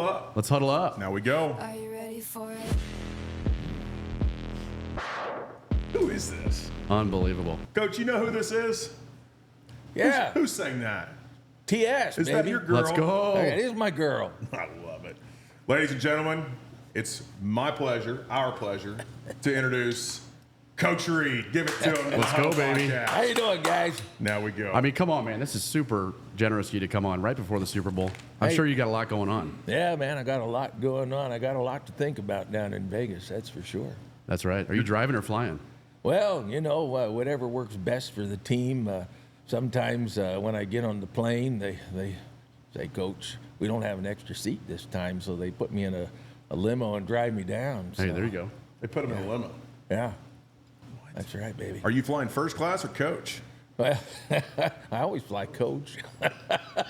up. Let's huddle up. Now we go. Are you ready for it? Who is this? Unbelievable. Coach, you know who this is? Yeah. Who sang that? TS, Is baby. that your girl? Let's go. That is my girl. I love it. Ladies and gentlemen, it's my pleasure, our pleasure, to introduce Coach Reid. Give it to him. Let's go, baby. How you doing, guys? Now we go. I mean, come on, man. This is super generous of you to come on right before the Super Bowl. I'm Hey. sure you got a lot going on. Yeah, man, I got a lot going on. I got a lot to think about down in Vegas, that's for sure. That's right. Are you driving or flying? Well, you know, whatever works best for the team. Sometimes when I get on the plane, they say, Coach, we don't have an extra seat this time, so they put me in a limo and drive me down. Hey, So, there you go. They put him in a limo. Yeah, that's right, baby. Are you flying first class or coach? Well, I always fly coach.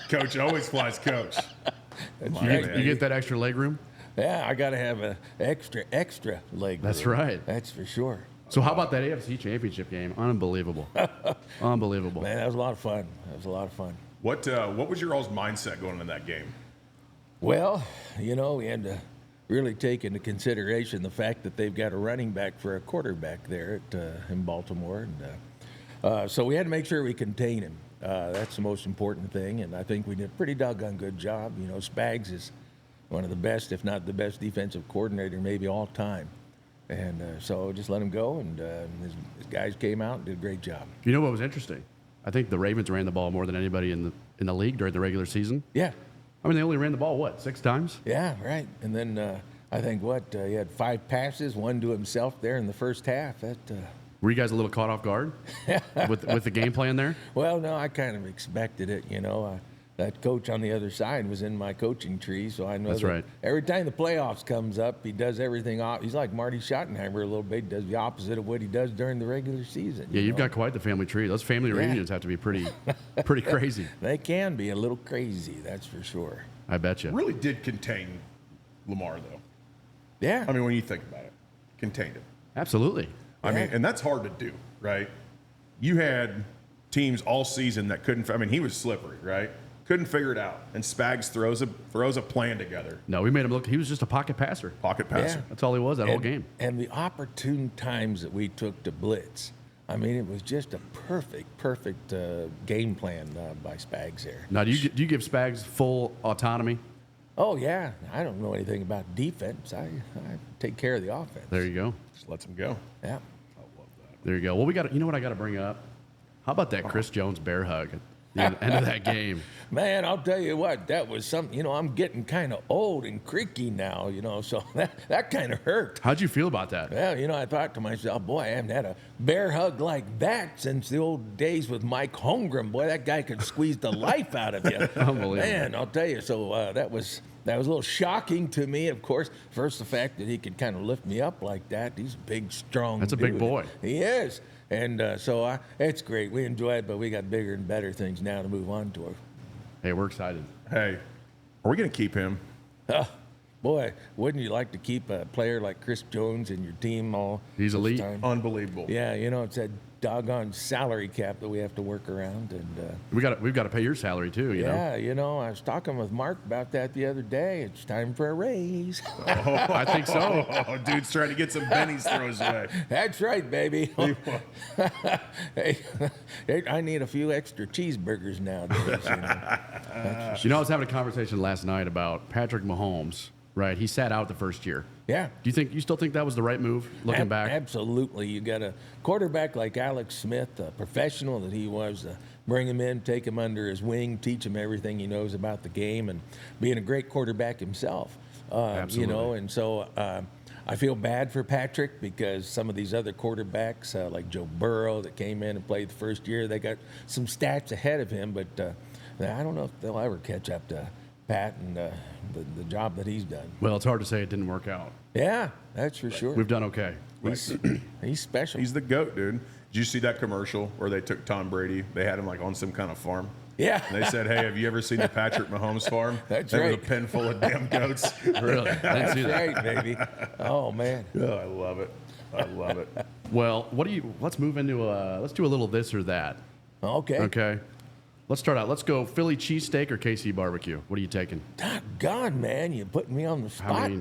Coach always flies coach. That's My right, man. You baby. get that extra leg room? Yeah, I got to have an extra leg. That's room. right. That's for sure. So how about that AFC Championship game? Unbelievable. Unbelievable. Man, that was a lot of fun. That was a lot of fun. What was your all's mindset going into that game? Well, you know, we had to really take into consideration the fact that they've got a running back for a quarterback there in Baltimore. And so we had to make sure we contain him. That's the most important thing, and I think we did a pretty doggone good job. You know, Spags is one of the best, if not the best, defensive coordinator maybe all time. And so just let him go, and his guys came out and did a great job. You know what was interesting? I think the Ravens ran the ball more than anybody in the league during the regular season. Yeah, I mean, they only ran the ball, what, 6 times? yeah, right. And then I think he had 5 passes, one to himself there in the first half. Were you guys a little caught off guard with the game plan there? Well, no, I kind of expected it, you know. That coach on the other side was in my coaching tree, so I know That's that right. every time the playoffs comes up, he does everything he's like Marty Schottenheimer a little bit. He does the opposite of what he does during the regular season. Yeah, you you've know? got quite the family tree. Those family reunions have to be pretty crazy. They can be a little crazy, that's for sure. I bet you. Really did contain Lamar, though. Yeah. I mean, when you think about it, contained him. Absolutely. I mean, and that's hard to do, right? You had teams all season that couldn't. I mean, he was slippery, right? Couldn't figure it out, and Spags throws a plan together. No, we made him look. He was just a pocket passer. Pocket passer. Yeah. That's all he was that whole game. And the opportune times that we took to blitz, I mean, it was just a perfect game plan by Spags there. Now, do you give Spags full autonomy? Oh, yeah. I don't know anything about defense. I take care of the offense. There you go. Just lets him go. Yeah. There you go. Well, you know what I got to bring up? How about that Chris Jones bear hug at the end of that game? Man, I'll tell you what, that was something, you know, I'm getting kind of old and creaky now, you know, so that kind of hurt. How'd you feel about that? Well, you know, I thought to myself, boy, I haven't had a bear hug like that since the old days with Mike Holmgren. Boy, that guy could squeeze the life out of you. Unbelievable. Man, I'll tell you, so that was a little shocking to me, of course. First, the fact that he could kind of lift me up like that. He's a big, strong That's a big dude. boy. He is. And so it's great. We enjoy it, but we got bigger and better things now to move on to. Hey, we're excited. Hey, are we going to keep him? Boy, wouldn't you like to keep a player like Chris Jones in your team all He's this elite. time? Unbelievable. Yeah, you know, it's that doggone salary cap that we have to work around. And We've got to pay your salary too. You know. yeah, you know, I was talking with Mark about that the other day. It's time for a raise. I think so. Oh, dude's trying to get some bennies thrown his way. That's right, baby. Hey, I need a few extra cheeseburgers nowadays. You know? You know, I was having a conversation last night about Patrick Mahomes. Right, he sat out the first year. Yeah. Do you still think that was the right move, looking back? Absolutely. You got a quarterback like Alex Smith, a professional that he was, bring him in, take him under his wing, teach him everything he knows about the game, and being a great quarterback himself. Absolutely. You know, and so I feel bad for Patrick because some of these other quarterbacks, like Joe Burrow that came in and played the first year, they got some stats ahead of him, but I don't know if they'll ever catch up to Pat and the job that he's done. Well, it's hard to say it didn't work out. Yeah, that's for sure. We've done okay. He's special. He's the GOAT, dude. Did you see that commercial where they took Tom Brady? They had him like on some kind of farm. Yeah. And they said, hey, have you ever seen the Patrick Mahomes farm? That's There right. was a pen full of damn goats. Really? I didn't see that. Right, baby. Oh, man. Oh, I love it. I love it. Well, let's move into let's do a little this or that. Okay. Okay. Let's start out. Let's go Philly cheesesteak or KC barbecue. What are you taking? God, man, you putting me on the spot.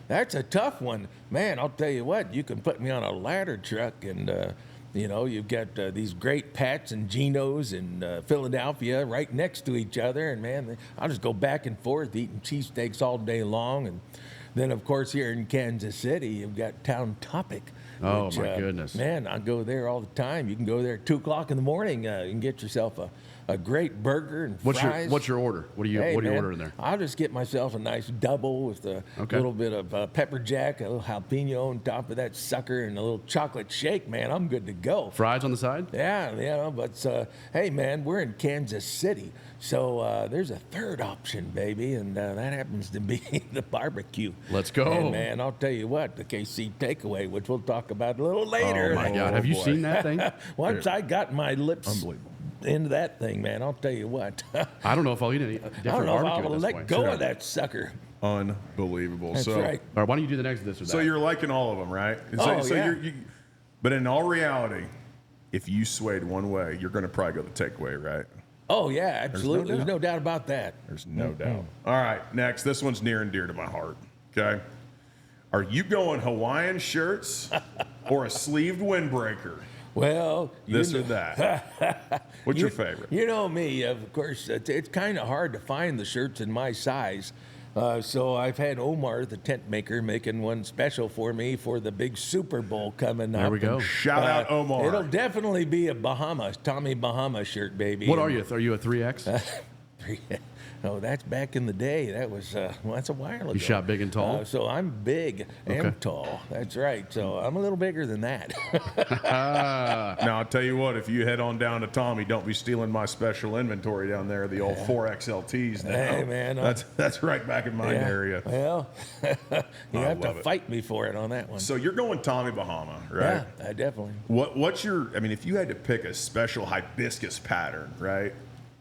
That's a tough one. Man, I'll tell you what, you can put me on a ladder truck and, you've got these great Pats and Genos in Philadelphia right next to each other. And, man, I'll just go back and forth eating cheesesteaks all day long. And then, of course, here in Kansas City, you've got Town Topic. Oh, my goodness. Man, I go there all the time. You can go there at 2 o'clock in the morning and get yourself a great burger and fries. What's your order? What do you order in there? I'll just get myself a nice double with a little bit of pepper jack, a little jalapeno on top of that sucker, and a little chocolate shake, man. I'm good to go. Fries on the side? Yeah, but hey, man, we're in Kansas City, so there's a third option, baby, and that happens to be the barbecue. Let's go. And, man, I'll tell you what, the KC takeaway, which we'll talk about a little later. Oh, my God. Have you seen that thing? Once I got my lips into that thing, man, I'll tell you what. I don't know if I'll eat any different I don't know if barbecue I'll at this let point. go of that sucker. Unbelievable. That's so, right. All right, why don't you do the next this or that? So you're liking all of them, right? But in all reality, if you swayed one way, you're going to probably go the takeaway, right? Oh, yeah, absolutely. There's no doubt about that. There's no doubt. All right, next. This one's near and dear to my heart, okay? Are you going Hawaiian shirts or a sleeved windbreaker? Well, this or that. What's your favorite? You know me, of course. It's kind of hard to find the shirts in my size. So I've had Omar, the tent maker, making one special for me for the big Super Bowl coming up. There we go. Shout out Omar. It'll definitely be a Tommy Bahama shirt, baby. What are you? Are you a 3X? No, that's back in the day. That was that's a while ago. You shot big and tall? So I'm big and tall. That's right. So I'm a little bigger than that. Now, I'll tell you what, if you head on down to Tommy, don't be stealing my special inventory down there, the old 4XLTs now. Hey, man. That's right back in my area. Well, you have to fight me for it on that one. So you're going Tommy Bahama, right? Yeah, I definitely. What's your, if you had to pick a special hibiscus pattern, right?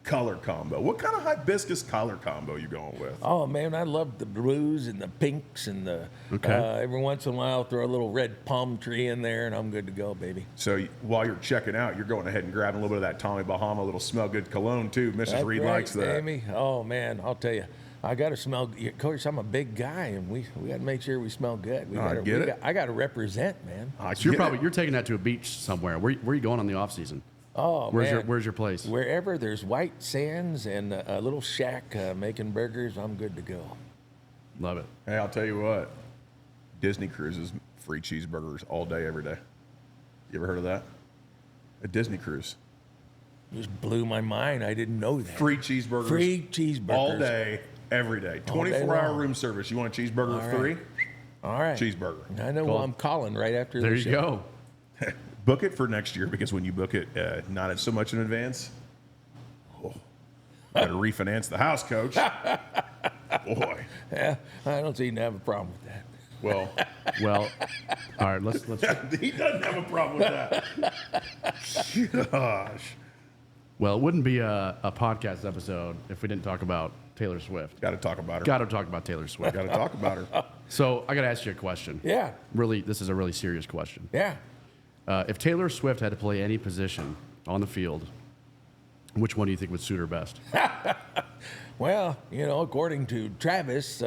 Color combo. What kind of hibiscus color combo are you going with? Oh, man, I love the blues and the pinks and the. Every once in a while, I'll throw a little red palm tree in there, and I'm good to go, baby. So while you're checking out, you're going ahead and grabbing a little bit of that Tommy Bahama, little smell good cologne too. Mrs. Reid likes that. Amy. Oh man, I'll tell you. I got to smell. Of course, I'm a big guy, and we got to make sure we smell good. I got to represent, man. So you're taking that to a beach somewhere. Where are you going on the off season? Oh, where's your place? Wherever there's white sands and a little shack making burgers, I'm good to go. Love it. Hey, I'll tell you what. Disney cruises free cheeseburgers all day, every day. You ever heard of that? A Disney cruise. Just blew my mind. I didn't know that. Free cheeseburgers. Free cheeseburgers. All day, every day. 24-hour room service. You want a cheeseburger for free? All right. Cheeseburger. I know who I'm calling right after there the show. There you go. Book it for next year, because when you book it not so much in advance, got to refinance the house, coach. Boy. Yeah, I don't seem to have a problem with that. Well, all right, let's He doesn't have a problem with that. Gosh. Well, it wouldn't be a podcast episode if we didn't talk about Taylor Swift. Got to talk about her. Got to talk about Taylor Swift. Got to talk about her. So I got to ask you a question. Yeah. Really, this is a really serious question. Yeah. If Taylor Swift had to play any position on the field, which one do you think would suit her best? Well, according to Travis,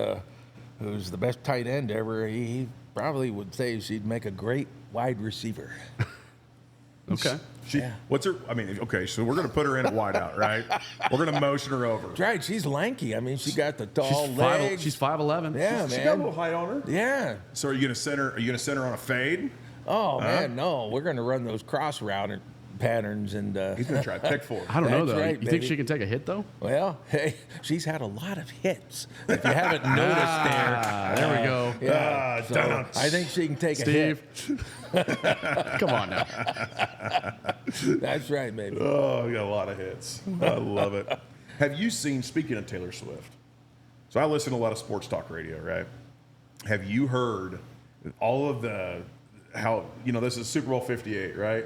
who's the best tight end ever, he probably would say she'd make a great wide receiver. Okay. What's her? Okay, so we're going to put her in at wideout, right? We're going to motion her over. That's right. She's lanky. She got the tall legs. She's 5'11". Yeah, man. She got a little height on her. Yeah. So are you going to send her? Are you going to send her on a fade? Oh man, no. We're going to run those cross route patterns, and he's going to try to pick for her. I don't know though. Right, you think she can take a hit though? Well, hey, she's had a lot of hits. If you haven't noticed there we go. Yeah, so I think she can take a hit. Come on now. That's right, baby. Oh, you got a lot of hits. I love it. Have you seen? Speaking of Taylor Swift, so I listen to a lot of sports talk radio, right? Have you heard all of how this is Super Bowl 58, right?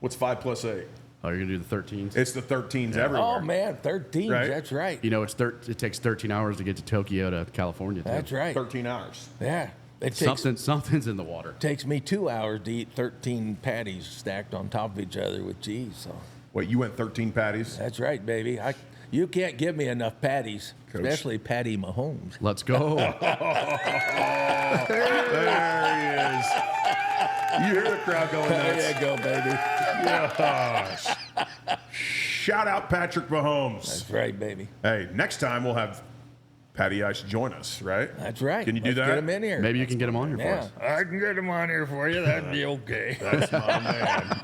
What's 5 plus 8? Oh, you're gonna do the 13s? It's the 13s everywhere. Oh man, 13. Right? That's right. It takes 13 hours to get to Tokyo to California. That's right. 13 hours. Yeah. Something's in the water. Takes me 2 hours to eat 13 patties stacked on top of each other with cheese. So What, you went 13 patties? That's right, baby. You can't give me enough patties, Coach. especially Patty Mahomes. Let's go. There he is. You hear the crowd going nuts. There you go, baby. Gosh. Shout out Patrick Mahomes. That's right, baby. Hey, next time we'll have Patty Ice join us, right? That's right. Can you do Let's that? Get him in here. Maybe you can get him on here for Yeah, us. I can get him on here for you. That'd be okay. That's my man.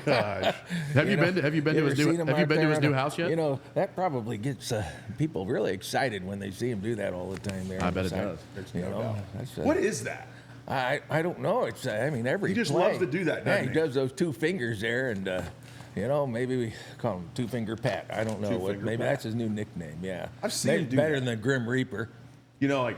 Gosh. Have you been to his new house yet? You know, that probably gets people really excited when they see him do that all the time there. I on bet the it side. does. There's You no know, doubt. that's, What is that? I don't know. It's I mean every He just play. loves to do that, Yeah, doesn't he he? does those 2 fingers there, and you know, maybe we call him 2-Finger Pat. I don't know. Two-Finger Maybe Pat. that's his new nickname. Yeah, I've seen Maybe him do better that. than the Grim Reaper. You know, like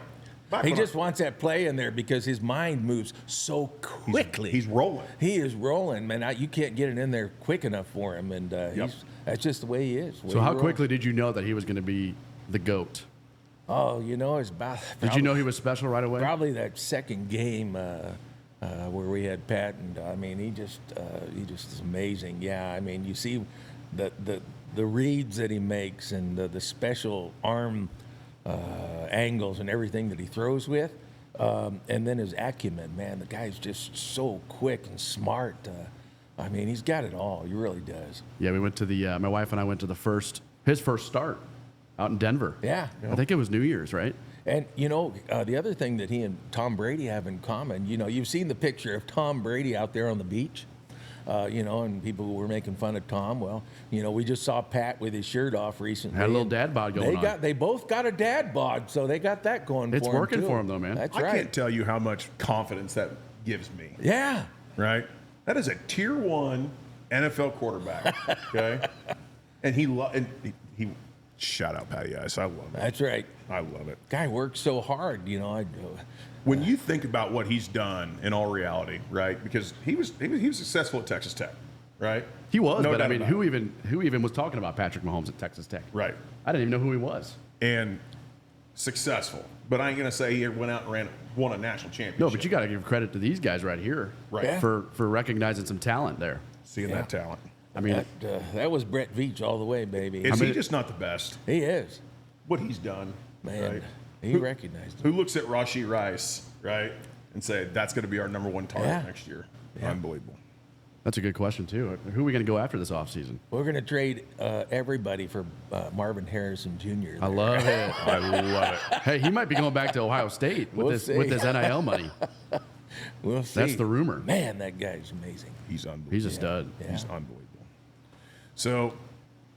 back He when just wants that play in there because his mind moves so quickly. he's rolling. He is rolling, man. You can't get it in there quick enough for him, and that's just the way he is. So how quickly did you know that he was going to be the GOAT? Oh, you know, it's about. Did you know he was special right away? Probably that second game where we had Pat, and I mean, he just is amazing. Yeah, I mean, you see the reads that he makes and the special arm angles and everything that he throws with, and then his acumen. Man, the guy's just so quick and smart. I mean, he's got it all. He really does. Yeah, we went to the. My wife and I went to his first start out in Denver. Yeah. I think it was New Year's, right? And, you know, the other thing that he and Tom Brady have in common, you know, you've seen the picture of Tom Brady out there on the beach, you know, and people were making fun of Tom. Well, you know, we just saw Pat with his shirt off recently. Had a little and dad bod going on. They both got a dad bod, so they got that going It's for them, working too. for him, though, man. That's I right. can't tell you how much confidence that gives me. Yeah. Right? That is a tier 1 NFL quarterback. Okay? And he shout out Patty Ice. I love it. That's right. I love it. Guy works so hard, you know. When you think about what he's done in all reality, right? Because he was successful at Texas Tech, right? He was, No but I doubt mean, about who even was talking about Patrick Mahomes at Texas Tech? Right. I didn't even know who he was. And successful. But I ain't gonna say he went out and won a national championship. No, but you got to give credit to these guys right here, Right. Yeah. For recognizing some talent there. seeing Yeah. that talent. I mean, that was Brett Veach all the way, baby. Is he just not the best? He is. What he's done, Man, right? he recognized him. Who looks at Rashee Rice, right, and say that's going to be our number 1 target Yeah. next year? Yeah. Unbelievable. that's a good question too. Who are we going to go after this offseason? We're going to trade everybody for Marvin Harrison Jr. I love it. I love it. Hey, he might be going back to Ohio State with We'll this see. with his NIL money. We'll see. That's the rumor. Man, that guy's amazing. He's unbelievable. He's a stud. Yeah. He's unbelievable. So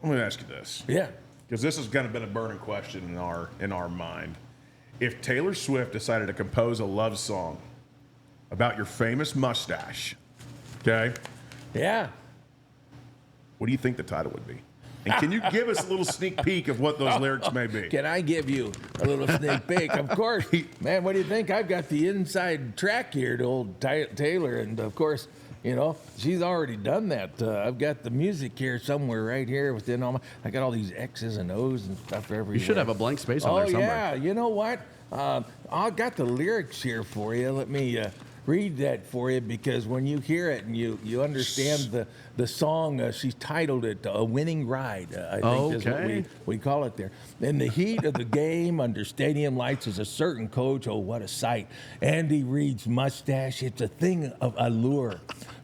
let me ask you this, Yeah. because this has kind of been a burning question in our mind. If Taylor Swift decided to compose a love song about your famous mustache, okay, Yeah. what do you think the title would be? And can you give us a little sneak peek of what those lyrics may be? Can I give you a little sneak peek? Of course. Man, what do you think? I've got the inside track here to old Taylor, and of course, you know, she's already done that. I've got the music here somewhere right here within all my. I got all these X's and O's and stuff everywhere. You should have a blank space on Oh there somewhere. yeah, you know what? I've got the lyrics here for you. Let me read that for you, because when you hear it and you understand the song, she's titled it "A Winning Ride." I think is what Okay. we call it there. In the heat of the game, under stadium lights, is a certain coach. Oh, what a sight! Andy Reid's mustache. It's a thing of allure,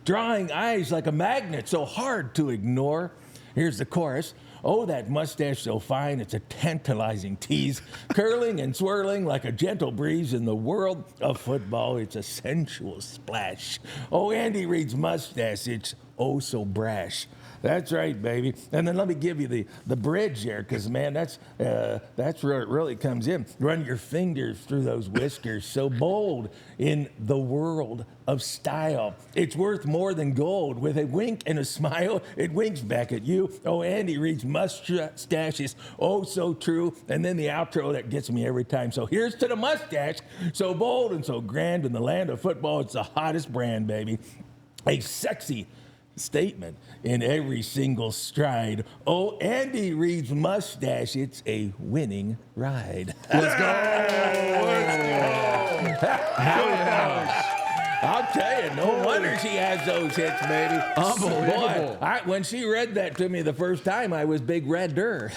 drawing eyes like a magnet, so hard to ignore. Here's the chorus. Oh, that mustache so fine, it's a tantalizing tease, curling and swirling like a gentle breeze in the world of football. It's a sensual splash. Oh, Andy Reid's mustache, it's oh so brash. That's right, baby. And then let me give you the bridge here, because, man, that's where it really comes in. Run your fingers through those whiskers, so bold in the world of style. It's worth more than gold. With a wink and a smile, it winks back at you. Oh, Andy Reid's mustache is oh so true. And then the outro that gets me every time. So here's to the mustache, so bold and so grand in the land of football. It's the hottest brand, baby. A sexy statement in every single stride. Oh, Andy Reid's mustache, it's a winning ride. Let's go. Let's go. Hell yeah. I'll tell you, no wonder she has those hits, baby. Unbelievable. Boy, when she read that to me the first time, I was big redder.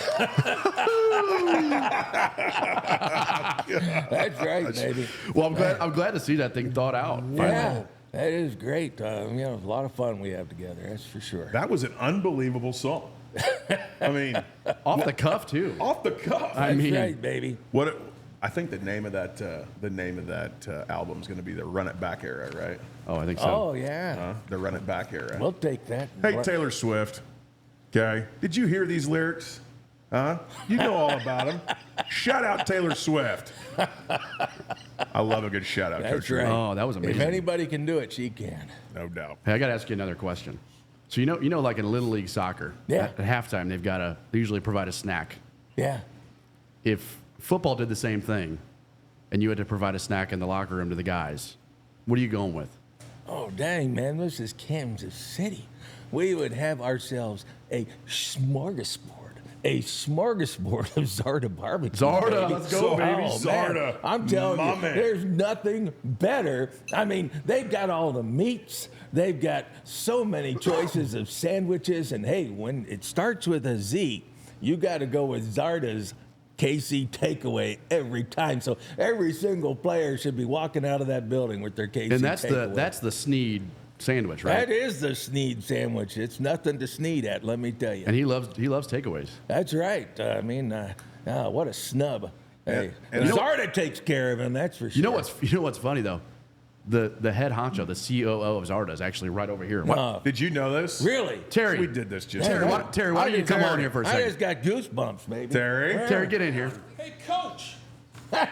That's right, baby. Well, I'm glad to see that thing thought out. Finally. Yeah, that is great. A lot of fun we have together, that's for sure. That was an unbelievable song. I mean, Off the cuff too. off the cuff. I mean, That's right, baby. I think the name of that album is going to be the Run It Back era, right? oh, I think so. Oh, yeah. The Run It Back era. We'll take that. Hey, Taylor Swift. Okay, did you hear these lyrics? Huh? You know all about them. Shout out Taylor Swift. I love a good shout out, That's Coach. right. Reid. Oh, that was amazing. If anybody can do it, she can. No doubt. Hey, I got to ask you another question. So you know, like in Little League soccer, Yeah. at halftime they usually provide a snack. Yeah. If football did the same thing, and you had to provide a snack in the locker room to the guys, what are you going with? Oh, dang, man, this is Kansas City. We would have ourselves a smorgasbord of Zarda barbecue. Zarda, baby. let's go, baby, man, Zarda. I'm telling My you, man. there's nothing better. I mean, they've got all the meats. They've got so many choices of sandwiches. And hey, when it starts with a Z, you got to go with Zarda's KC takeaway every time. So every single player should be walking out of that building with their KC And that's takeaway. the Sneed sandwich, right? That is the Sneed sandwich. It's nothing to sneed at, let me tell you. And he loves takeaways. That's right. What a snub. Hey, And you know- Zarda takes care of him, that's for sure. You know what's funny though? The head honcho, the COO of Zarda, is actually right over here. No. Did you know this? Really? Terry, We did this just Terry, now. why don't you come on here for a I second? just got goosebumps, baby. Terry. Terry, get in here. Hey, Coach, I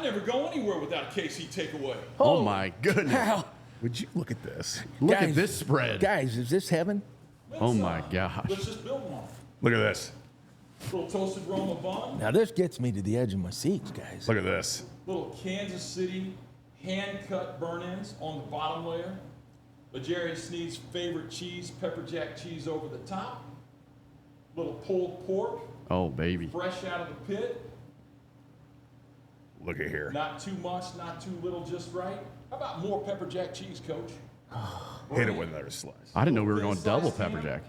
never go anywhere without a KC takeaway. Oh my goodness! How? Would you look at this? Look Guys, at this spread. Guys, is this heaven? Oh my gosh! Let's just build one. Look at this. Little toasted Roma bun, Now, this gets me to the edge of my seats, guys. Look at this. little Kansas City hand-cut burn-ins on the bottom layer, a Jerry Sneed's favorite cheese, pepper jack cheese over the top, little pulled pork, Oh baby! fresh out of the pit, Look at here. not too much, not too little, just right. How about more pepper jack cheese, Coach? Hit it with another slice. I didn't know we were Thin going double sliced pepper ham jack.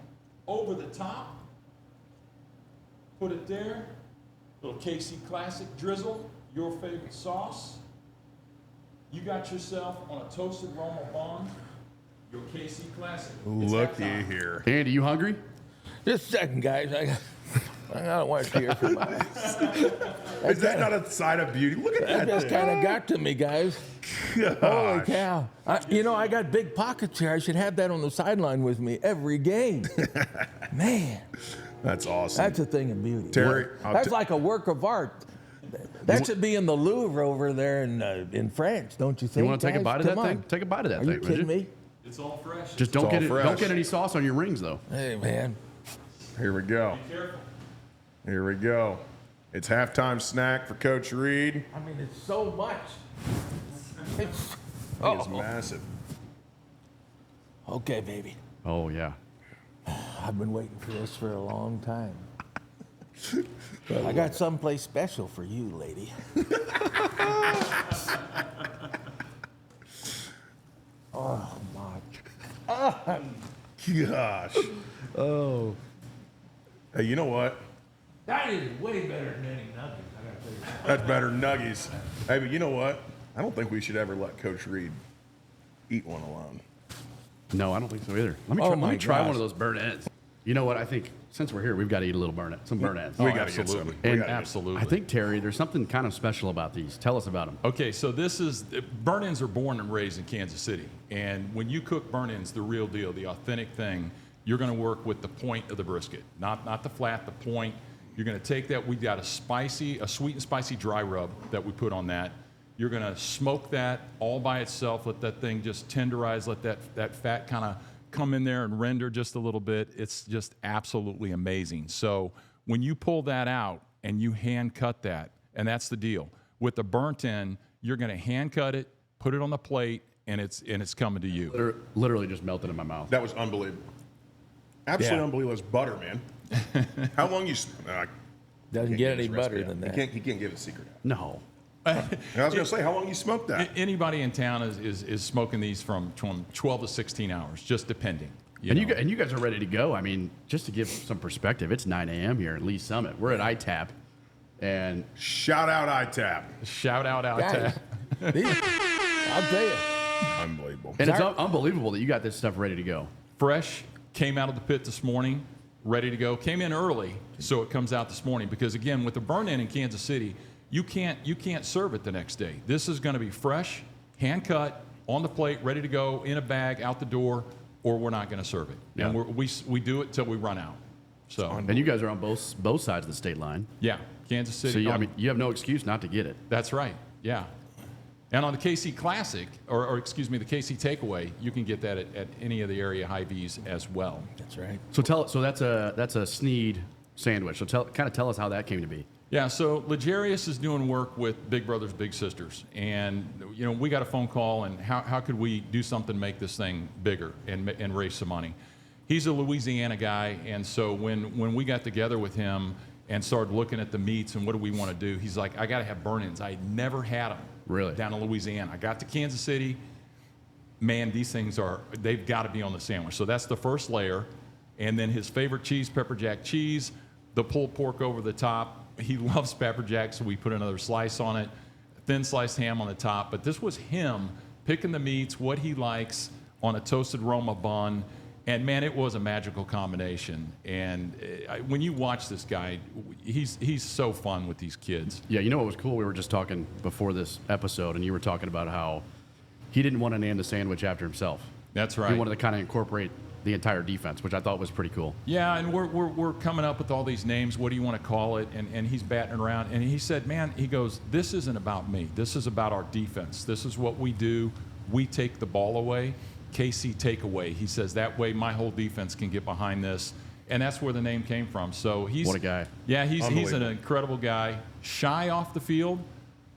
Over the top. Put it there. Little KC Classic drizzle, your favorite sauce. You got yourself on a toasted Roma bun, your KC Classic. It's Looky halftime. here. Andy, you hungry? Just a second, guys. I don't want to hear from my. Is that not a sign of beauty? Look at That that just thing. kind of got to me, guys. Holy Gosh. cow. I got big pockets here. I should have that on the sideline with me every game. Man, That's awesome. that's a thing of beauty. Terry, That's like a work of art. That should be in the Louvre over there in France, don't you think? You want to take a guys? bite of Come that on. thing? Take a bite of that Are thing. you would kidding me? It's all fresh. Just don't all get it. fresh. Don't get any sauce on your rings though. Hey, man. Here we go. Be careful. Here we go. It's halftime snack for Coach Reid. I mean, it's so much. It's, It's massive. okay, baby. Oh yeah. I've been waiting for this for a long time. I got someplace special for you, lady. Oh, my. Gosh. Oh. Hey, you know what? That is way better than any nuggets, I gotta tell you. That's better than nuggies. Hey, but you know what? I don't think we should ever let Coach Reid eat one alone. No, I don't think so either. Let me Oh try, my let me try gosh. one of those burnt ends. You know what? I think since we're here, we've got to eat a little some burnt ends. We got to get some. absolutely. We And gotta get some. Absolutely. I think Terry, there's something kind of special about these. Tell us about them. Okay, so burn-ins are born and raised in Kansas City. And when you cook burn-ins, the real deal, the authentic thing, you're going to work with the point of the brisket, not the flat, the point. You're going to take that. We got a sweet and spicy dry rub that we put on that. You're going to smoke that all by itself. Let that thing just tenderize. Let that fat kind of come in there and render just a little bit. It's just absolutely amazing. So when you pull that out and you hand cut that, and that's the deal. With the burnt end, you're going to hand cut it, put it on the plate, and it's coming to you. Literally just melted in my mouth. That was unbelievable. Absolutely Yeah. unbelievable. It's butter, man. How long you? Doesn't can't get give any his recipe better out. than that. He can't give a secret out. No. I was going to say, how long you smoked that? Anybody in town is smoking these from 12 to 16 hours, just depending. And you guys are ready to go. I mean, just to give some perspective, it's 9 a.m. here at Lee Summit. We're at ITAP, and Shout out ITAP. Shout out out Guys, I'll tell you. Unbelievable. it's unbelievable that you got this stuff ready to go. fresh, came out of the pit this morning, ready to go. Came in early, so it comes out this morning. Because again, with the burn-in in Kansas City, you can't serve it the next day. This is going to be fresh, hand cut, on the plate, ready to go, in a bag, out the door, or we're not going to serve it. Yeah. And we do it till we run out. So And you guys are on both sides of the state line, yeah, Kansas City. so I mean, you have no excuse not to get it. That's right. Yeah. And on the KC Classic, or excuse me, the KC Takeaway, you can get that at any of the area Hy-Vees as well. That's right. So that's a Sneed sandwich. So tell us how that came to be. Yeah, so Legarius is doing work with Big Brothers Big Sisters, and we got a phone call, and how could we do something to make this thing bigger and raise some money? He's a Louisiana guy, and so when we got together with him and started looking at the meats and what do we want to do, he's like, I got to have burn-ins. I had never had them Really? down in Louisiana. I got to Kansas City. Man, these things they've got to be on the sandwich. So that's the first layer, and then his favorite cheese, pepper jack cheese, the pulled pork over the top. He loves pepper jack, so we put another slice on it, thin sliced ham on the top. But this was him picking the meats, what he likes, on a toasted Roma bun. And, man, it was a magical combination. And when you watch this guy, he's so fun with these kids. Yeah, you know what was cool? We were just talking before this episode, and you were talking about how he didn't want to name the sandwich after himself. That's right. He wanted to kind of incorporate the entire defense, which I thought was pretty cool. Yeah, and we're coming up with all these names. What do you want to call it? And he's batting around. And he said, man, he goes, this isn't about me. This is about our defense. This is what we do. We take the ball away. KC Takeaway. He says, that way my whole defense can get behind this. And that's where the name came from. So What a guy. Yeah, he's an incredible guy. Shy off the field,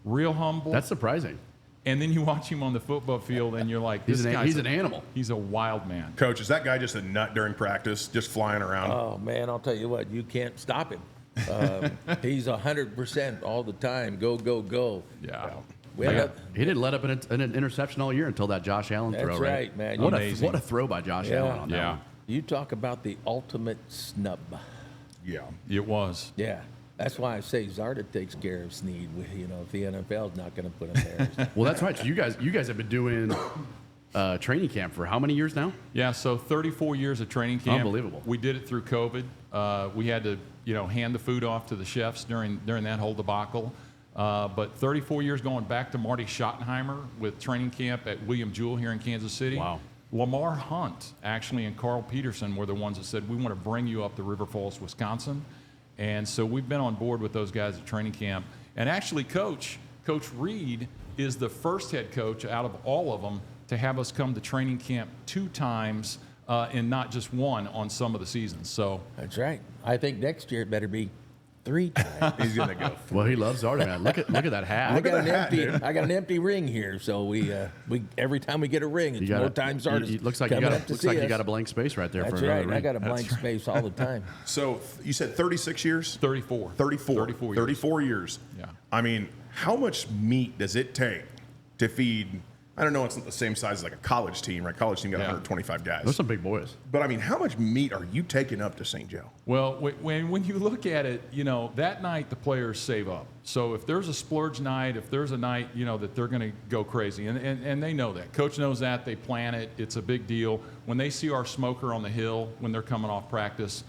real humble. That's surprising. And then you watch him on the football field, and you're like, this guy's He's an animal. He's a wild man. Coach, is that guy just a nut during practice, just flying around? Oh, man, I'll tell you what, you can't stop him. He's 100% all the time. Go, go, go. Yeah. We had He didn't let up an interception all year until that Josh Allen That's throw, right, man. What Amazing. a throw by Josh Yeah. Allen on that Yeah. one. You talk about the ultimate snub. Yeah. It was. Yeah. That's why I say Zarda takes care of Sneed. If the NFL's not going to put him there. Well, that's right. So you guys have been doing training camp for how many years now? Yeah, so 34 years of training camp. Unbelievable. We did it through COVID. We had to, hand the food off to the chefs during that whole debacle. But 34 years going back to Marty Schottenheimer with training camp at William Jewell here in Kansas City. Wow. Lamar Hunt, actually, and Carl Peterson were the ones that said, we want to bring you up to River Falls, Wisconsin. And so we've been on board with those guys at training camp. And actually, Coach Reid is the first head coach out of all of them to have us come to training camp 2 times and not just one on some of the seasons. So That's right. I think next year it better be 3 times. He's going to go. Well, he loves Zarda, man. Look at that hat. I got at that hat, I got an empty ring here, so we every time we get a ring, it's more times Zarda's Looks like coming up to see us. you got a blank space right there That's for another right. ring. I got a blank space all the time. So you said 36 years? 34. 34 years. 34 years. Yeah. I mean, how much meat does it take to feed? I don't know, it's not the same size as like a college team, right? College team got 125 guys. Those are some big boys. But I mean, how much meat are you taking up to St. Joe? Well, when you look at it, that night the players save up. So if there's a splurge night, if there's a night, that they're going to go crazy, and they know that. Coach knows that. They plan it. It's a big deal. When they see our smoker on the hill when they're coming off practice,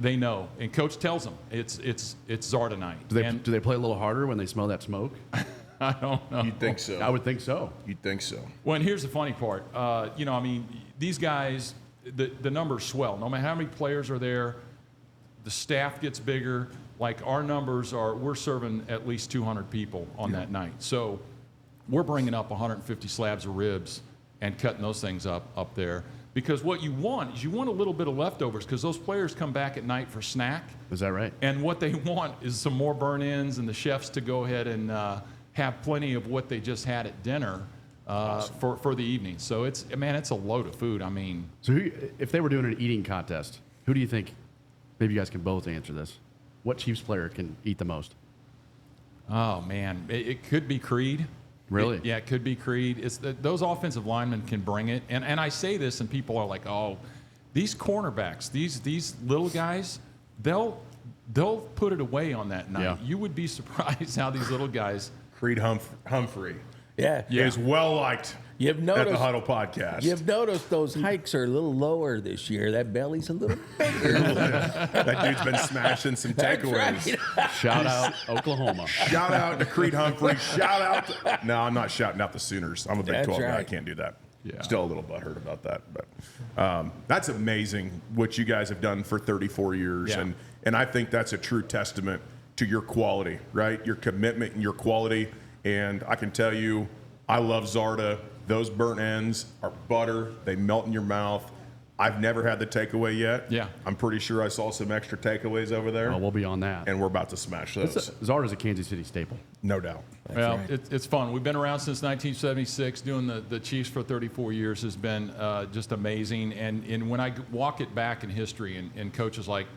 they know. And Coach tells them it's Zarda night. Do they play a little harder when they smell that smoke? I don't know. You'd think so. I would think so. You'd think so. Well, and here's the funny part. These guys, the numbers swell. No matter how many players are there, the staff gets bigger. Like our numbers we're serving at least 200 people on that night. So we're bringing up 150 slabs of ribs and cutting those things up there. Because what you want is a little bit of leftovers because those players come back at night for snack. Is that right? And what they want is some more burn-ins and the chefs to go ahead and have plenty of what they just had at dinner for the evening. So it's a load of food. I mean, So if they were doing an eating contest, who do you think? Maybe you guys can both answer this. What Chiefs player can eat the most? Oh man, it could be Creed. Really? Yeah, it could be Creed. Those offensive linemen can bring it, and I say this, and people are like, "Oh, these cornerbacks, these little guys, they'll put it away on that night." Yeah. You would be surprised how these little guys. Creed Humphrey Yeah. is well liked You've at the noticed. Huddle podcast. You've noticed those hikes are a little lower this year. That belly's a little bigger. That dude's been smashing some That's takeaways. right. Shout out Oklahoma. Shout out to Creed Humphrey. Shout out to, no, I'm not shouting out the Sooners. I'm a Big That's 12 guy. I right. can't do that. Yeah. Still a little butthurt about that. But that's amazing what you guys have done for 34 years. Yeah. And I think that's a true testament to your quality, right? Your commitment and your quality. And I can tell you, I love Zarda. Those burnt ends are butter. They melt in your mouth. I've never had the takeaway yet. Yeah. I'm pretty sure I saw some extra takeaways over there. Well, we'll be on that. And we're about to smash those. Zarda's a Kansas City staple. No doubt. Well, right. it's fun. We've been around since 1976. Doing the Chiefs for 34 years has been just amazing. And when I walk it back in history and coaches like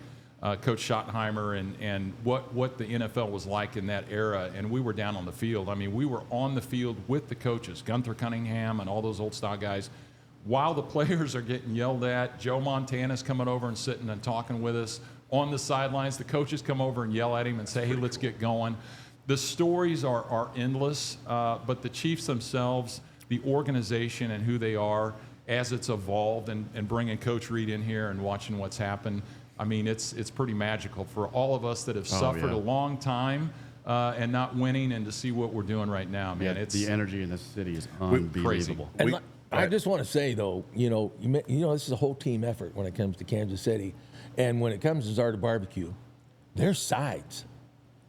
Coach Schottenheimer and what the NFL was like in that era, and we were down on the field. I mean, we were on the field with the coaches, Gunther Cunningham and all those old style guys. While the players are getting yelled at, Joe Montana's coming over and sitting and talking with us on the sidelines. The coaches come over and yell at him and say, "Hey, let's get going." The stories are endless, but the Chiefs themselves, the organization and who they are, as it's evolved, and bringing Coach Reid in here and watching what's happened, I mean, it's pretty magical for all of us that have suffered yeah. a long time and not winning, and to see what we're doing right now, man. Yeah, It's the energy in this city is unbelievable. And I just want to say, though, you know, this is a whole team effort when it comes to Kansas City. And when it comes to Zarda Barbecue, their sides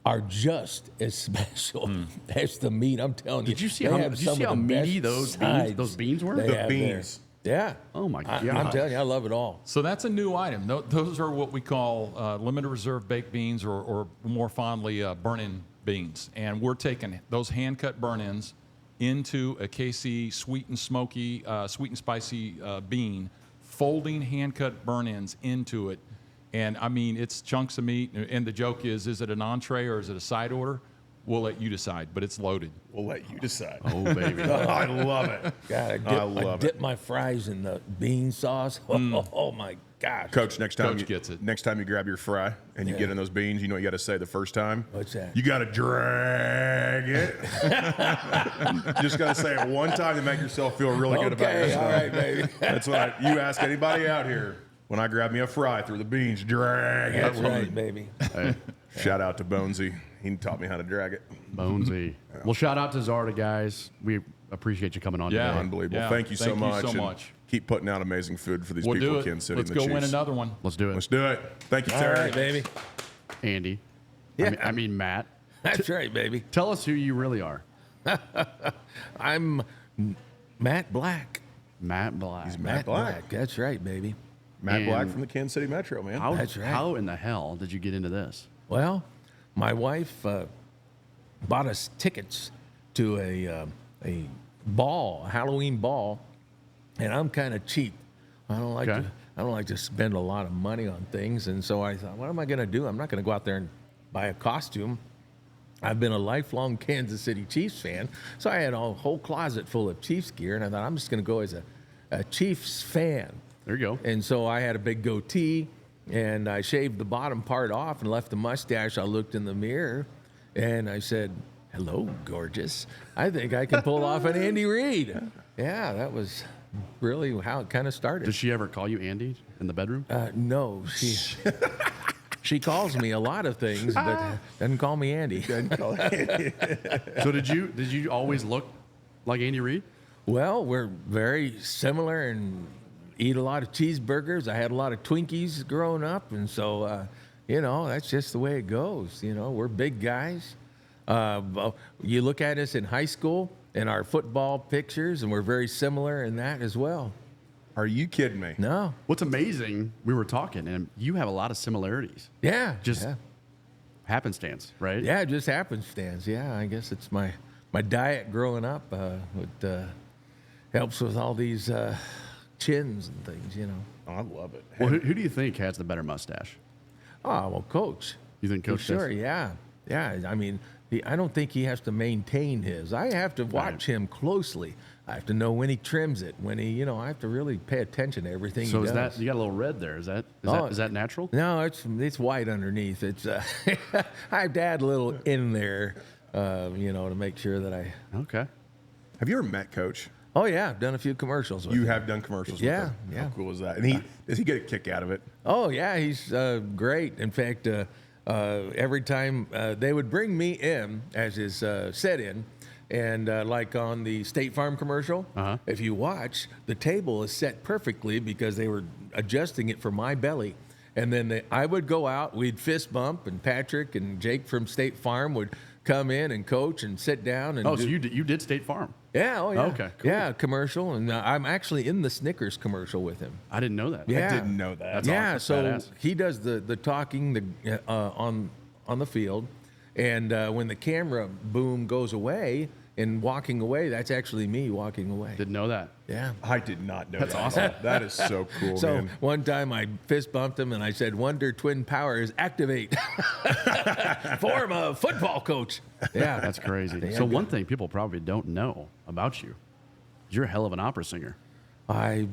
are just as special as the meat. I'm telling you. Did you see they how, have did you some see of how the meaty best those beans were? they The have there. beans. Yeah. Oh, my I'm God. telling you, I love it all. So that's a new item. Those are what we call limited reserve baked beans, or more fondly, burn-in beans. And we're taking those hand-cut burn-ins into a KC sweet and smoky, sweet and spicy bean, folding hand-cut burn-ins into it. And, I mean, it's chunks of meat. And the joke is it an entree or is it a side order? We'll let you decide, but it's loaded. We'll let you decide. Oh, baby. I love it. God, I dip my fries in the bean sauce. Oh my gosh. Coach, next time Coach gets it. Next time you grab your fry and you get in those beans, you know what you got to say the first time? What's that? You got to drag it. Just got to say it one time to make yourself feel really good about Okay, yourself. all right, baby. That's what you ask anybody out here. When I grab me a fry through the beans, drag it. That's right, baby. Hey, Shout out to Bonesy. He taught me how to drag it. Bonesy. Well, shout out to Zarda, guys. We appreciate you coming on Yeah. today. Unbelievable. Yeah, Thank you so thank you much. so and much. Keep putting out amazing food for these We'll people do in it. Kansas City. Let's and the go win Chiefs. another one. Let's do it. Let's do it. Thank you, All Terry. right, baby. Andy. Yeah. I mean, Matt. That's right, baby. Tell us who you really are. I'm Matt Black. Matt Black. He's Matt Black. That's right, baby. Matt And- Black from the Kansas City Metro, man. How, That's right. how in the hell did you get into this? Well, my wife bought us tickets to a ball, a Halloween ball, and I'm kind of cheap. I don't like Okay. to. I don't like to spend a lot of money on things, and so I thought, what am I going to do? I'm not going to go out there and buy a costume. I've been a lifelong Kansas City Chiefs fan, so I had a whole closet full of Chiefs gear, and I thought I'm just going to go as a Chiefs fan. There you go. And so I had a big goatee, and I shaved the bottom part off and left the mustache. I looked in the mirror, and I said, "Hello, gorgeous. I think I can pull off an Andy Reid." Yeah, that was really how it kind of started. Does she ever call you Andy in the bedroom? No, she calls me a lot of things, but doesn't call me Andy. So did you always look like Andy Reid? Well, we're very similar and eat a lot of cheeseburgers. I had a lot of Twinkies growing up, and so that's just the way it goes. We're big guys. You look at us in high school and our football pictures, and we're very similar in that as well. Are you kidding me? No, What's amazing, we were talking, and you have a lot of similarities. yeah, Just yeah. happenstance, right? Yeah, it just happenstance. Yeah, I guess it's my diet growing up. Helps with all these chins and things, Oh, I love it. Well, who do you think has the better mustache? Oh, well, Coach. You think For Coach sure, does? yeah. Yeah, I mean, I don't think he has to maintain his. I have to watch him closely. I have to know when he trims it, when he, I have to really pay attention to everything So he is does. that, you got a little red there. Is that natural? No, it's white underneath. It's I have to add a little in there, to make sure that I. Okay. Have you ever met Coach? Oh yeah, I've done a few commercials with You him. have done commercials with Yeah, him. yeah. How cool is that? And does he get a kick out of it? Oh yeah, he's great. In fact, every time they would bring me in as his set-in, and like on the State Farm commercial, if you watch, the table is set perfectly because they were adjusting it for my belly. And then I would go out, we'd fist bump, and Patrick and Jake from State Farm would come in and coach and sit down. And Oh, so you did State Farm? Yeah, oh yeah. Okay, cool. Yeah, commercial. And I'm actually in the Snickers commercial with him. I didn't know that. Yeah. I didn't know that. That's Yeah, awesome. so Badass. he does the talking on the field, and when the camera boom goes away and walking away, that's actually me walking away. Didn't know that. Yeah. I did not know That's that. awesome. That is so cool, So man. one time I fist bumped him and I said, "Wonder Twin Powers activate." Form a football coach. Yeah, That's crazy. Yeah. So one thing people probably don't know about you is you're a hell of an opera singer. I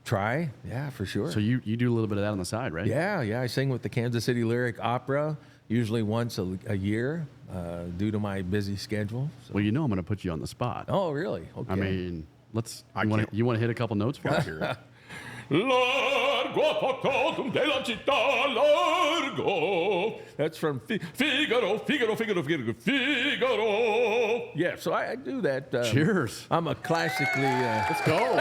try. Yeah, for sure. So you do a little bit of that on the side, right? Yeah. I sing with the Kansas City Lyric Opera usually once a year due to my busy schedule. So. Well, I'm going to put you on the spot. Oh, really? Okay. I mean, I you want to hit a couple notes for us? Largo factotum della città, largo. That's from Figaro. Yeah, so I do that. Cheers. I'm a classically. Let's go.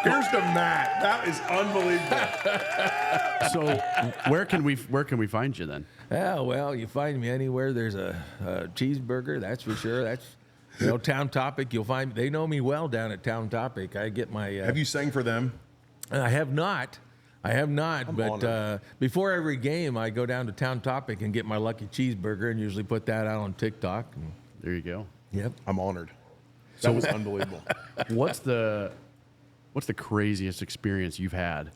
Here's the mat. That is unbelievable. So where can we find you then? Yeah, well, you find me anywhere there's a cheeseburger, that's for sure. That's, Town Topic. You'll find they know me well down at Town Topic. I get my. Have you sang for them? I have not. I'm But honored. before every game, I go down to Town Topic and get my lucky cheeseburger, and usually put that out on TikTok. And, There you go. yep. I'm honored. That was unbelievable. What's the craziest experience you've had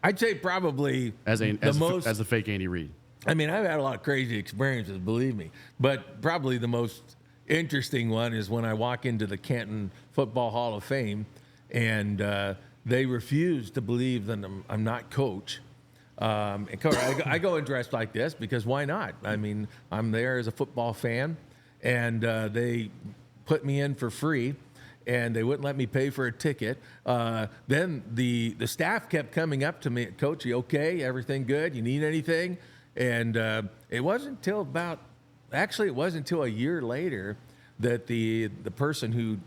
I'd say probably as most. the fake Andy Reid? I mean, I've had a lot of crazy experiences, believe me. But probably the most interesting one is when I walk into the Canton Football Hall of Fame, and they refuse to believe that I'm not coach. And I go and dress like this because why not? I mean, I'm there as a football fan, and they put me in for free, and they wouldn't let me pay for a ticket. Then the staff kept coming up to me, "Coach, you okay? Everything good? You need anything?" And it wasn't until a year later that the person who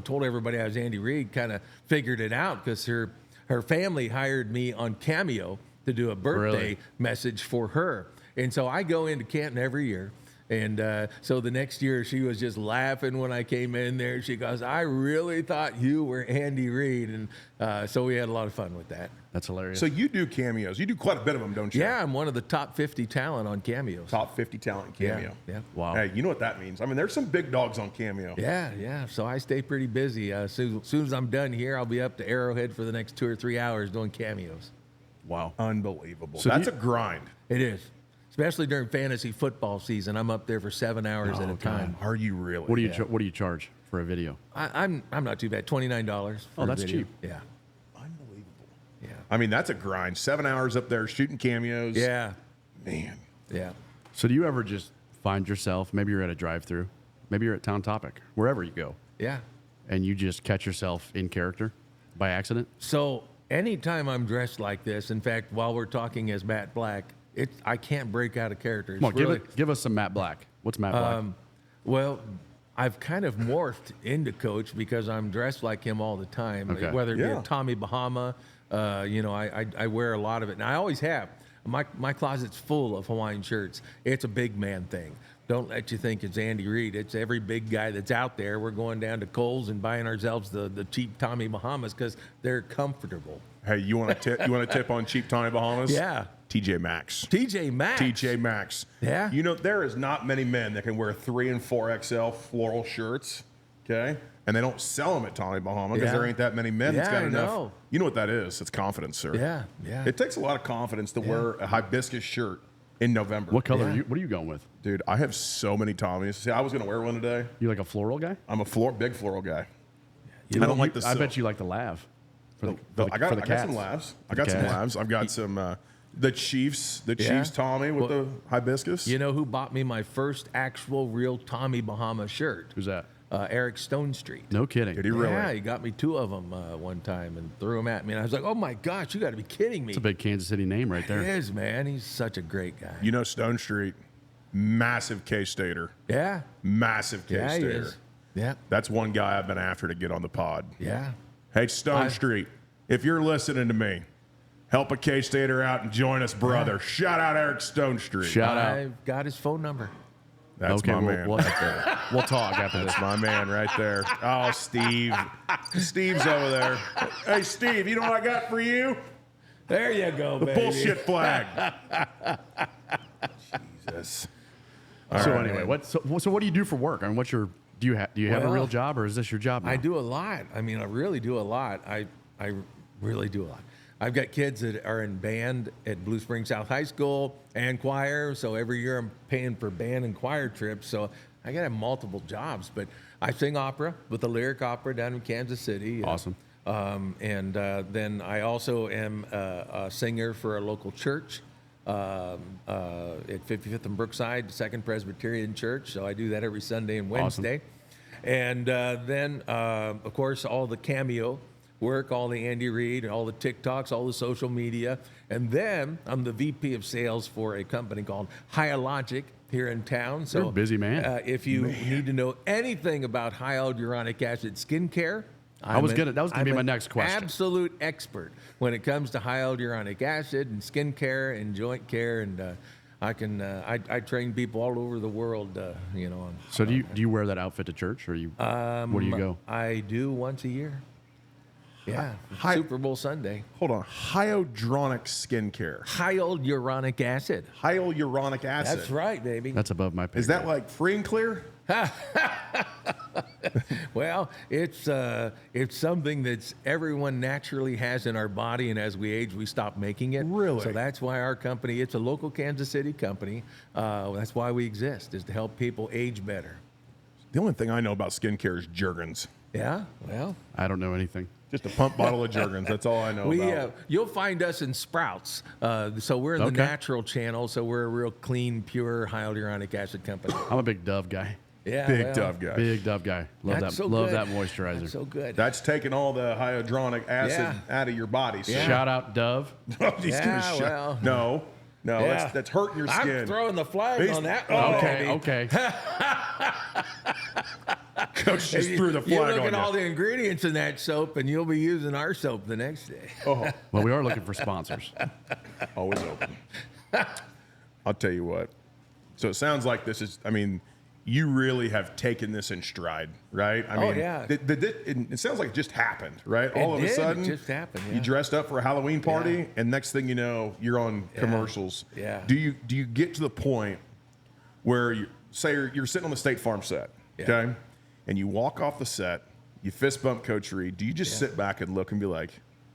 told everybody I was Andy Reid kind of figured it out, because her family hired me on Cameo to do a birthday Really? message for her. And so I go into Canton every year. And so the next year, she was just laughing when I came in there. She goes, "I really thought you were Andy Reid." And so we had a lot of fun with that. That's hilarious. So you do cameos. You do quite a bit of them, don't you? Yeah, I'm one of the top 50 talent on Cameos. Top 50 talent cameo. Yeah. Wow. Hey, you know what that means? I mean, there's some big dogs on Cameo. Yeah. So I stay pretty busy. Soon as I'm done here, I'll be up to Arrowhead for the next 2 or 3 hours doing cameos. Wow. Unbelievable. So That's you- a grind. It is. Especially during fantasy football season. I'm up there for 7 hours at a time. Are you really? What do you charge for a video? I'm not too bad. $29 for Oh, a that's video. cheap. Yeah. Unbelievable. Yeah. I mean, that's a grind. 7 hours up there shooting cameos. Yeah. Man. Yeah. So do you ever just find yourself, maybe you're at a drive-through, maybe you're at Town Topic, wherever you go, Yeah. and you just catch yourself in character by accident? So anytime I'm dressed like this, in fact, while we're talking as Matt Black, I can't break out of character. It's Come on, really, give us some Matt Black. What's Matt Black? well, I've kind of morphed into Coach because I'm dressed like him all the time. Okay. Whether it be Yeah. a Tommy Bahama, I wear a lot of it, and I always have. My closet's full of Hawaiian shirts. It's a big man thing. Don't let you think it's Andy Reid. It's every big guy that's out there. We're going down to Kohl's and buying ourselves the cheap Tommy Bahamas because they're comfortable. Hey, you want to tip? You want to tip on cheap Tommy Bahamas? Yeah. TJ Maxx. TJ Maxx. TJ Maxx. Yeah. You know, there is not many men that can wear 3 and 4XL floral shirts, okay? And they don't sell them at Tommy Bahama because Yeah. there ain't that many men that's Yeah, got I enough. know. You know what that is? It's confidence, sir. Yeah. It takes a lot of confidence to wear a hibiscus shirt in November. What color? What are you going with? Dude, I have so many Tommies. See, I was going to wear one today. You like a floral guy? I'm a big floral guy. You I don't like the I silk. bet you like the lav. I got some labs. I've got some the Chiefs Tommy with the hibiscus. You know who bought me my first actual real Tommy Bahama shirt? Who's that? Eric Stone Street. No kidding. Did he really? Yeah, he got me 2 of them one time and threw them at me. And I was like, oh my gosh, you got to be kidding me. It's a big Kansas City name right there. He is, man. He's such a great guy. You know Stone Street, massive K-Stater. Yeah. Massive Yeah, he K-Stater. is. Yeah. That's one guy I've been after to get on the pod. Yeah. Hey, Stone Street, if you're listening to me, help a K-Stater out and join us, brother. Shout out Eric Stone Street. Shout out. I've got his phone number. That's Okay, my we'll- man. we'll- right there. We'll talk after this. That's my man right there. Oh, Steve. Steve's over there. Hey, Steve, you know what I got for you? There you go, The baby. bullshit flag. Jesus. So anyway, so what do you do for work? I mean, do you have a Well, real job, or is this your job now? I do a lot. I mean, I really do a lot. I really do a lot. I've got kids that are in band at Blue Springs South High School and choir. So every year I'm paying for band and choir trips. So I got to have multiple jobs. But I sing opera with the Lyric Opera down in Kansas City. Awesome. And then I also am a singer for a local church at 55th and Brookside, Second Presbyterian Church. So I do that every Sunday and Wednesday. And then, of course, all the cameo work, all the Andy Reid, all the TikToks, all the social media. And then I'm the VP of sales for a company called Hyalogic here in town. So You're a busy man. If you need to know anything about hyaluronic acid skincare, that was gonna be my next question. Absolute expert when it comes to hyaluronic acid and skincare and joint care, and I train people all over the world. So do you wear that outfit to church, or where do you go? I do once a year. Yeah, Super Bowl Sunday. Hold on. Hyaluronic skincare. Hyaluronic acid. Hyaluronic acid. That's right, baby. That's above my pay Is that grade. like free and clear? Well, it's something that's everyone naturally has in our body, and as we age, we stop making it. Really? So that's why our company, it's a local Kansas City company. That's why we exist, is to help people age better. The only thing I know about skincare is Jergens. Yeah, well, I don't know anything. Just a pump bottle of Jergens. That's all I know about. you'll find us in Sprouts. So we're in the Okay. natural channel, so we're a real clean, pure hyaluronic acid company. I'm a big Dove guy. Yeah, Big well, Dove guy. Big Dove guy. Love that's that. so Love good. that moisturizer. That's so good. That's taking all the hyaluronic acid Yeah. out of your body. So Shout out Dove. He's Yeah, gonna well. No, Yeah. that's hurting your skin. I'm throwing the flag He's- on that Oh, one. Okay, baby. okay. Coach just threw the You flag look on at all you. the ingredients in that soap, and you'll be using our soap the next day. Oh, Well, we are looking for sponsors. always open. I'll tell you what. So it sounds like this is, I mean, you really have taken this in stride, right? I mean, yeah. it sounds like it just happened, right? All of a did. It sudden, just happened, you yeah. dressed up for a Halloween party, Yeah. and next thing you know, you're on commercials. Yeah. Do you get to the point where you're sitting on the State Farm set, okay, and you walk off the set, you fist bump Coach Reid? Do you just sit back and look and be like,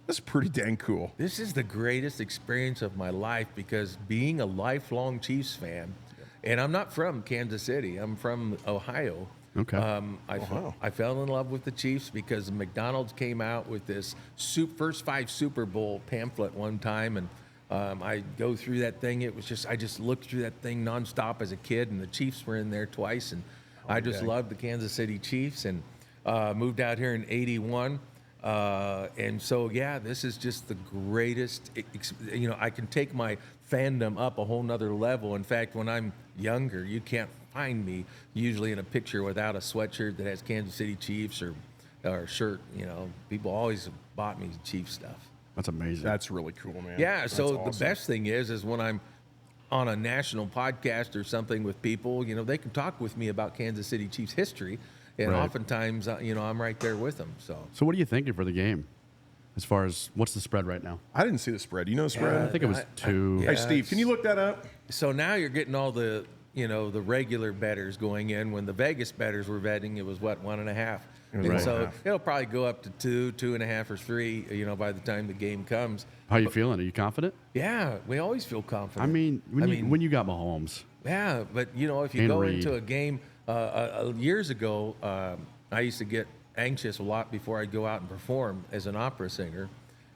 "That's pretty dang cool"? This is the greatest experience of my life, because being a lifelong Chiefs fan, and I'm not from Kansas City, I'm from Ohio. Okay. I fell in love with the Chiefs because McDonald's came out with this first 5 Super Bowl pamphlet one time, and I go through that thing. It was just, I just looked through that thing nonstop as a kid, and the Chiefs were in there twice, and I just loved the Kansas City Chiefs, and moved out here in '81. And so, yeah, this is just the greatest, I can take my fandom up a whole nother level. In fact, when I'm younger, you can't find me usually in a picture without a sweatshirt that has Kansas City Chiefs or a shirt. People always bought me Chiefs stuff. That's amazing. That's really cool, man. Yeah, That's so awesome. the best thing is when I'm on a national podcast or something with people, they can talk with me about Kansas City Chiefs history. And Right. oftentimes, I'm right there with them. So what are you thinking for the game? As far as what's the spread right now? I didn't see the spread. You know the spread? I think it was 2. Hey, Steve, can you look that up? So now you're getting all the the regular bettors going in. When the Vegas bettors were betting, it was what, 1.5. And Right. so it'll probably go up to 2, 2.5, or 3. By the time the game comes. How you feeling? Are you confident? Yeah, we always feel confident. I mean, when you got Mahomes, Yeah, but if you And go Reid. into a game years ago, I used to get anxious a lot before I'd go out and perform as an opera singer.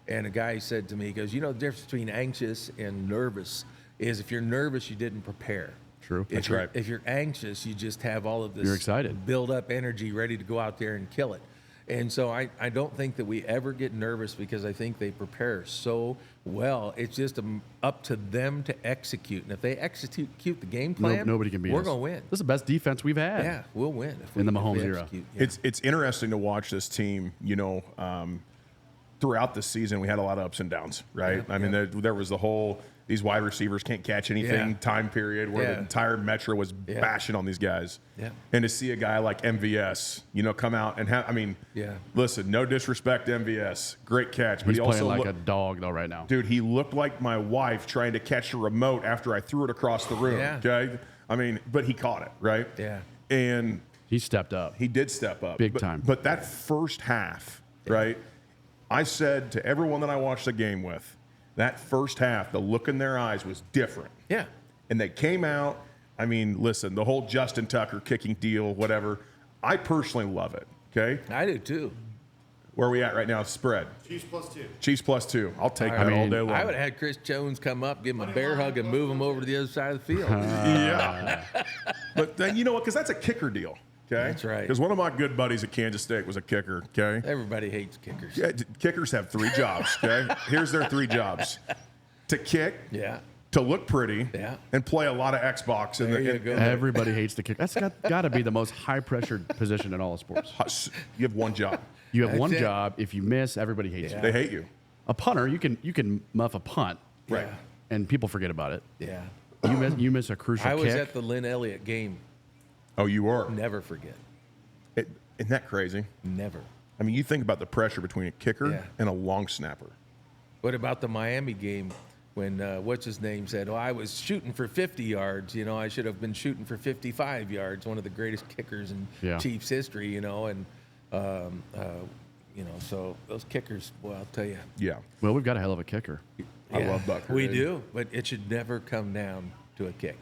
And a guy said to me, he goes, the difference between anxious and nervous is if you're nervous, you didn't prepare. True. That's right. If you're anxious, you just have all of this You're excited. build up energy ready to go out there and kill it. And so I don't think that we ever get nervous because I think they prepare so well. It's just up to them to execute. And if they execute the game plan, nobody can beat we're us. going to win. This is the best defense we've had. Yeah, we'll win. In the if we Mahomes era. execute. Yeah. It's interesting to watch this team. Throughout the season, we had a lot of ups and downs, right? Yeah, I mean, there was the whole these wide receivers can't catch anything Yeah. time period where the Yeah. entire Metro was Yeah. bashing on these guys. Yeah. And to see a guy like MVS, come out and Yeah. listen, no disrespect to MVS, great catch, but He's he playing also like looked, a dog though right now. dude, he looked like my wife trying to catch a remote after I threw it across the room. Yeah. Okay, I mean, but he caught it, right? Yeah. And He stepped up. he did step up. Big But- time. But that first half, right? I said to everyone that I watched the game with, that first half, the look in their eyes was different. Yeah. And they came out. I mean, listen, the whole Justin Tucker kicking deal, whatever. I personally love it. Okay. I do too. Where are we at right now? Spread. Chiefs +2. Chiefs +2. I'll take that all mean, day long. I would have had Chris Jones come up, give him a bear hug, and move him over to the other side of the field. Yeah. But then, you know what? Because that's a kicker deal. Okay. That's right. Because one of my good buddies at Kansas State was a kicker. Okay. Everybody hates kickers. Yeah, kickers have 3 jobs, okay? Here's their 3 jobs. To kick, Yeah. to look pretty, Yeah. and play a lot of Xbox. There you go. Everybody hates the kick. That's got to be the most high pressured position in all of sports. You have one job. You have That's one it. job. If you miss, everybody hates Yeah. They hate you. you. A punter, you can muff a punt, Right. and people forget about it. Yeah. You miss a crucial I was kick. at the Lynn Elliott game. Oh, you were? Never forget. Isn't that crazy? Never. I mean, you think about the pressure between a kicker Yeah. and a long snapper. What about the Miami game when what's his name said, "Oh, I was shooting for 50 yards. I should have been shooting for 55 yards." One of the greatest kickers in Yeah. Chiefs history. And so those kickers. Well, I'll tell you. Yeah. Well, we've got a hell of a kicker. I love Bucker. We do, but it should never come down to a kick.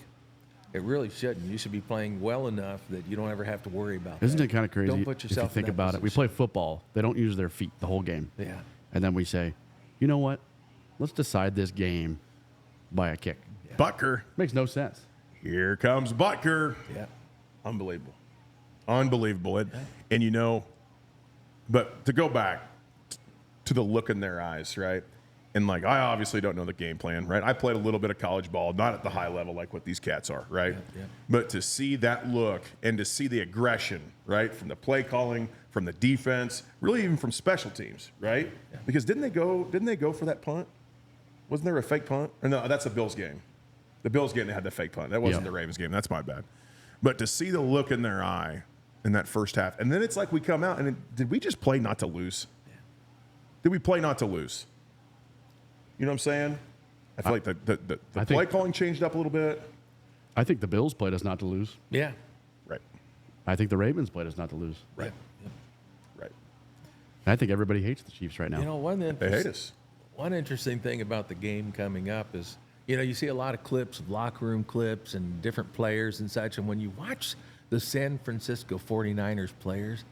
It really shouldn't. You should be playing well enough that you don't ever have to worry about Isn't that. it kind of crazy? Don't put yourself if you think in that about it. We position. play football. They don't use their feet the whole game. Yeah. And then we say, you know what? Let's decide this game by a kick. Bucker. Makes no sense. Here comes Bucker. Yeah. Unbelievable. Unbelievable. But to go back to the look in their eyes, right? And I obviously don't know the game plan, right? I played a little bit of college ball, not at the high level like what these cats are, right? Yeah, yeah. But to see that look and to see the aggression, right, from the play calling, from the defense, really even from special teams, right? Yeah. Because didn't they go for that punt? Wasn't there a fake punt? Or no, that's the Bills game. The Bills game, they had the fake punt. That wasn't Yeah. the Ravens game. That's my bad. But to see the look in their eye in that first half, and then it's like we come out and did we just play not to lose? Did we play not to lose? You know what I'm saying? I feel like the I play think- calling changed up a little bit. I think the Bills played us not to lose. Yeah. Right. I think the Ravens played us not to lose. Right. Yeah. Right. And I think everybody hates the Chiefs right now. They hate us. One interesting thing about the game coming up is, you see a lot of clips of locker room clips and different players and such. And when you watch the San Francisco 49ers players,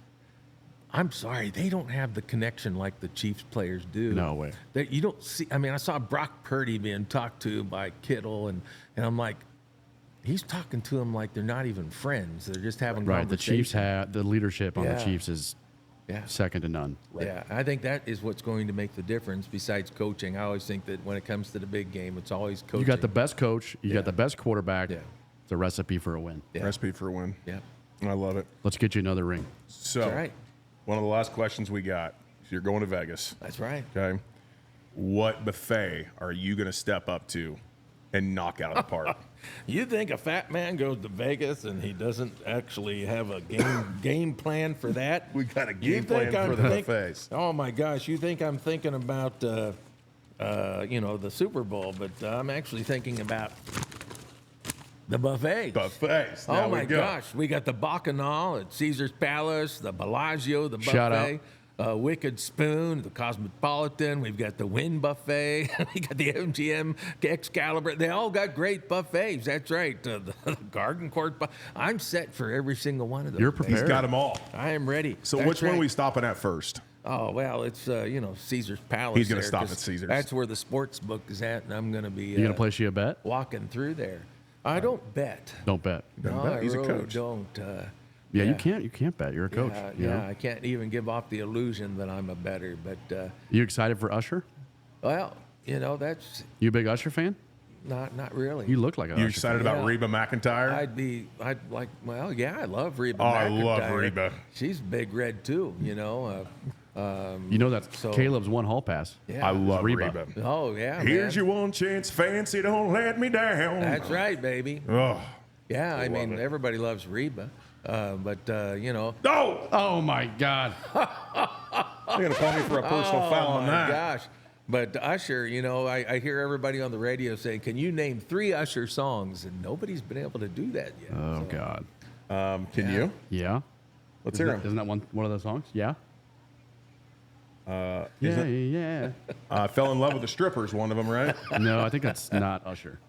I'm sorry, they don't have the connection like the Chiefs players do. No way. You don't see. I mean, I saw Brock Purdy being talked to by Kittle, and I'm like, he's talking to them like they're not even friends. They're just having Right. The Chiefs conversation. have the leadership on Yeah. the Chiefs is Yeah. second to none. Yeah, I think that is what's going to make the difference besides coaching. I always think that when it comes to the big game, it's always coaching. You got the best coach. You Yeah. got the best quarterback. Yeah. It's a recipe for a win. Yeah. Recipe for a win. Yeah. I love it. Let's get you another ring. So, That's right. one of the last questions we got. If you're going to Vegas, That's right. okay, what buffet are you going to step up to and knock out of the park? You think a fat man goes to Vegas and he doesn't actually have a game plan for that? We got a You game think plan I'm for the think- buffets. Oh my gosh! You think I'm thinking about the Super Bowl, but I'm actually thinking about The buffets. Buffets. Oh There we my go. gosh, we got the Bacchanal at Caesar's Palace, the Bellagio, the Shout buffet, Wicked Spoon, the Cosmopolitan. We've got the Wynn Buffet. We got the MGM Excalibur. They all got great buffets. That's right. The Garden Court. I'm set for every single one of them. You're prepared. He's got them all. I am ready. So That's which one right. are we stopping at first? Oh well, it's Caesar's Palace. He's gonna there, stop 'cause at Caesar's. That's where the sports book is at, and I'm gonna be. You gonna place you a bet? Walking through there. I don't bet. Don't bet. No, bet. I He's a really coach. don't. Yeah, you can't. You can't bet. You're a coach. you know? I can't even give off the illusion that I'm a better. But You excited for Usher? well, that's You a big Usher fan? not really. You look like a You Usher excited fan. about Yeah. Reba McEntire? I'd like. Well, yeah, I love Reba. Oh, I love McEntire. Reba. She's big red too. You know that's So- Caleb's one hall pass. Yeah. I love Reba. Reba. Oh yeah. Here's man. your one chance, fancy, don't let me down. That's right, baby. Oh, Yeah, I mean it. everybody loves Reba, but no! Oh my God! They're gonna call me for a personal foul on my that. gosh. But Usher, I hear everybody on the radio saying, "Can you name 3 Usher songs?" And nobody's been able to do that yet. Oh So, God! Can you? Yeah. Let's hear Isn't him. that one of those songs? Yeah. Is Yeah, it- yeah. I fell in love with the strippers, one of them, right? No, I think that's not Usher.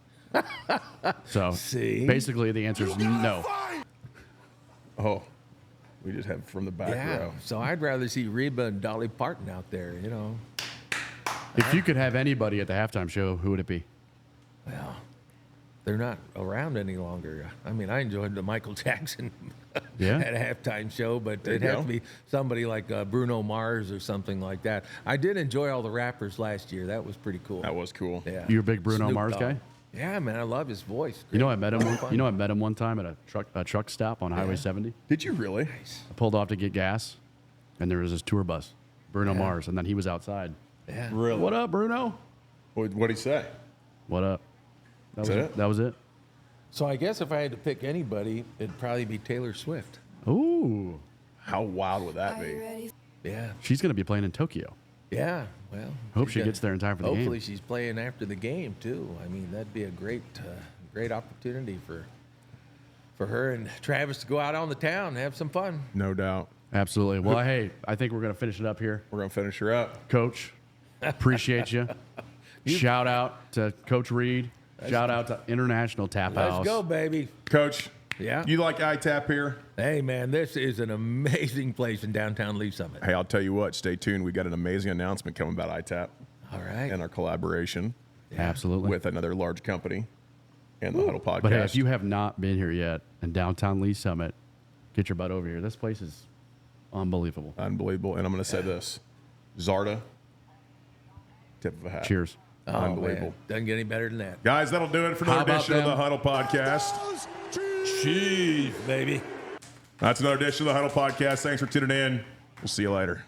So See? basically, the answer is no. Oh, we just have from the back Yeah. row. So I'd rather see Reba and Dolly Parton out there. If you could have anybody at the halftime show, who would it be? Well, they're not around any longer. I mean, I enjoyed the Michael Jackson Yeah. at a halftime show, but There it'd you have go. to be somebody like Bruno Mars or something like that. I did enjoy all the rappers last year. That was pretty cool. That was cool. Yeah. You're a big Bruno Snoop Mars Dogg. guy? Yeah, man, I love his voice. You know, I met him. Fun. You know, I met him one time at a truck stop on Highway 70. Did you really? I pulled off to get gas, and there was this tour bus, Bruno Mars, and then he was outside. Yeah. Really? What up, Bruno? What'd he say? What up? Is that it? That was it. So I guess if I had to pick anybody, it'd probably be Taylor Swift. Ooh, How wild would that be? Yeah. she's gonna be playing in Tokyo. Yeah. Well, Hope she's she got- gets there in time for the game. Hopefully, she's playing after the game too. I mean, that'd be a great opportunity for her and Travis to go out on the town and have some fun. No doubt. Absolutely. Well, hey, I think we're gonna finish it up here, We're gonna finish her up. Coach. Appreciate you. Shout out to Coach Reid. Shout out to International Tap House. Let's go, baby. Coach, Yeah. you like ITAP here? Hey, man, this is an amazing place in downtown Lee Summit. Hey, I'll tell you what, stay tuned. We got an amazing announcement coming about ITAP All right. and our collaboration Absolutely. with another large company and the Huddle Podcast. But hey, if you have not been here yet in downtown Lee Summit, get your butt over here. This place is unbelievable. Unbelievable. And I'm going to say this Zarda, tip of a hat. Cheers. Oh, Unbelievable. man. Doesn't get any better than that. Guys, that'll do it for How another about edition of the them? Huddle Podcast. Jeez, baby. That's another edition of the Huddle Podcast. Thanks for tuning in. We'll see you later.